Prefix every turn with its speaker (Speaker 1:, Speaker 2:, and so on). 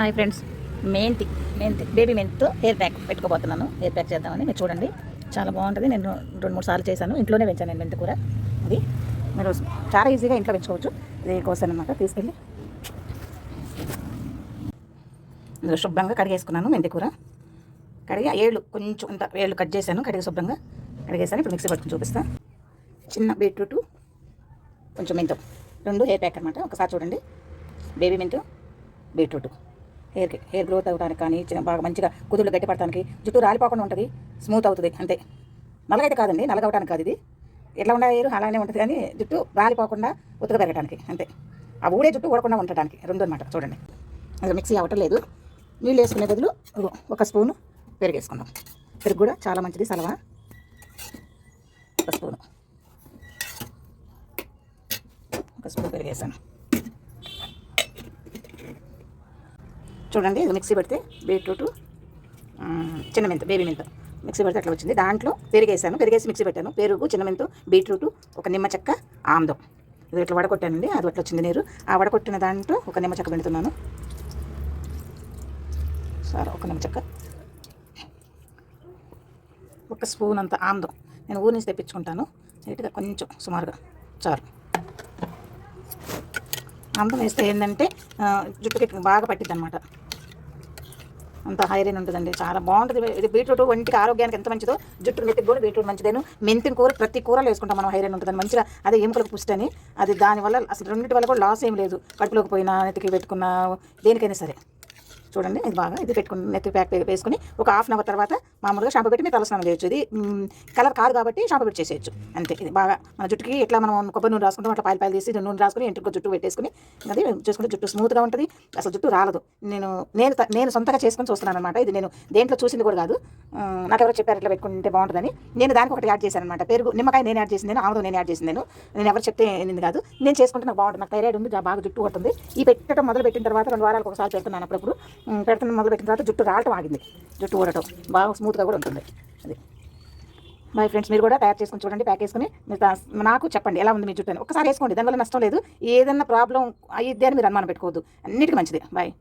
Speaker 1: Hi friends, మెంతి baby మెంతితో hair pack పెట్టుకోబోతున్నాను. హెయిర్ ప్యాక్ చేద్దామని మీరు చూడండి, చాలా బాగుంటుంది. నేను 2-3 సార్లు చేశాను, ఇంట్లోనే పెంచాను నేను మెంతి కూర. ఇది మీరు చాలా ఈజీగా ఇంట్లో పెంచుకోవచ్చు. ఇది కోసాను అనమాట. తీసుకెళ్ళి ఇందులో శుభ్రంగా కడిగేసుకున్నాను. మెంతి కూర కడిగి ఏళ్ళు కొంచెం ఇంత ఏళ్ళు కట్ చేశాను, కడిగి శుభ్రంగా కడిగేసాను. ఇప్పుడు మిక్సీ పట్టుకుని చూపిస్తాను. చిన్న బీట్రూట్, కొంచెం మెంతం, 2 హెయిర్ ప్యాక్ అనమాట. ఒకసారి చూడండి. బేబీ మెంతు, బీట్రూట్ హెయిర్ గ్రోత్ అవ్వడానికి కానీ, బాగా మంచిగా కుదుళ్ళు గట్టి పడటానికి, జుట్టు రాలిపోకుండా ఉంటుంది, స్మూత్ అవుతుంది. అంతే, నల్లగైతే కాదండి, నల్లగవడానికి కాదు. ఇది ఎట్లా ఉండే హెయిర్ అలానే ఉంటుంది, కానీ జుట్టు రాలిపోకుండా ఉతుక పెరగడానికి, అంతే. ఆ ఊడే జుట్టు ఊడకుండా ఉండటానికి 2 అనమాట. చూడండి, అది మిక్సీ అవ్వట్లేదు. నీళ్ళు వేసుకునే బదులు 1 స్పూను పెరుగు వేసుకుందాం. పెరుగు కూడా చాలా మంచిది, సలవా. 1 స్పూను, 1 స్పూన్ పెరుగు వేసాను. చూడండి, ఇది మిక్సీ పెడితే బీట్రూట్, చిన్న మెంతు, బేబీ మెంతు మిక్సీ పెడితే అట్లా వచ్చింది. దాంట్లో పెరిగేసాను, పెరిగేసి మిక్సీ పెట్టాను. పెరుగు, చిన్న మెంతు, బీట్రూట్, 1 నిమ్మ చెక్క, ఆమ్దం. ఇది ఇట్లా వడకొట్టానండి, అది అట్లా వచ్చింది నీరు. ఆ వడకొట్టిన దాంట్లో 1 నిమ్మ చెక్క పెడుతున్నాను. సరే, 1 నిమ్మ చెక్క, 1 స్పూన్ అంత ఆమ్దం. నేను ఊరి నుంచి తెప్పించుకుంటాను. నీట్గా కొంచెం సుమారుగా చాలు. ఆమ్దం వేస్తే ఏంటంటే జుట్టుకి బాగా పట్టిద్ది అనమాట. అంత ఐరన్ ఉంటుందండి, చాలా బాగుంటుంది. ఇది బీట్రూట్ ఒంటికి ఆరోగ్యానికి ఎంత మంచిదో, జుట్టు నెత్తికి కూడా బీట్రూట్ మంచిదేను. మెంతిని కూర ప్రతి కూరలో వేసుకుంటాం మనం, ఐరన్ ఉంటుందని మంచిగా. అదే ఎముకలకు పుష్టి అని, అది దానివల్ల అసలు రెండింటి వల్ల కూడా లాస్ ఏం లేదు. కడుపులోకి పోయినా, నెత్తికి పెట్టుకున్న, దేనికైనా సరే. చూడండి, ఇది బాగా ఇది పెట్టుకుని నెత్తి ప్యాక్ వేసుకుని 1 హాఫ్ అవర్ తర్వాత మామూలుగా షాంపూ పెట్టి మీరు తలస్నానం చేయొచ్చు. ఇది కలర్ కాదు కాబట్టి షాంపూ పెట్టి చేసేయచ్చు, అంతే. ఇది బాగా మన జుట్టుకి ఎట్లా మనం కొబ్బరి నూనె రాసుకుంటాం అట్లా పాయలు తీసి నూనె రాసుకుని ఇంటికి జుట్టు పెట్టేసుకుని అది చేసుకుంటే జుట్టు స్మూత్గా ఉంటుంది, అసలు జుట్టు రాలదు. నేను సొంతగా చేసుకొని చూస్తున్నాను అనమాట. ఇది నేను దేంట్లో చూసింది కూడా కాదు, నాకు ఎవరు చెప్పారు ఇట్లా పెట్టుకుంటే బాగుంటుందని. నేను దానికి ఒకటి యాడ్ చేశాను అనమాట. పెరుగు, నిమ్మకాయ నేను యాడ్ చేసింది, ఆముదం నేను యాడ్ చేసింది. నేను ఎవరు చెప్తే ఏంది కాదు, నేను చేసుకుంటే నాకు బాగుంటుంది. నాకు థైరాయిడ్ ఉంది, బాగా జుట్టు పడుతుంది. ఈ పెట్టడం మొదలు పెట్టిన తర్వాత 2 వారాలకు ఒకసారి పెడుతున్నాను. అప్పుడప్పుడు పెడుతున్న మొదలు పెట్టిన తర్వాత జుట్టు రావటం ఆగింది, జుట్టు ఊడటం బాగా స్మూత్గా కూడా ఉంటుంది. అది బాయ్ ఫ్రెండ్స్, మీరు కూడా తయారు చేసుకుని చూడండి, ప్యాక్ వేసుకుని నాకు చెప్పండి ఎలా ఉంది మీ జుట్టు అని. ఒకసారి వేసుకోండి, దానివల్ల నష్టం లేదు. ఏదన్నా ప్రాబ్లం అయ్యిద్ది అని మీరు అనుమానం పెట్టుకోవద్దు, అన్నిటికీ మంచిది. బాయ్.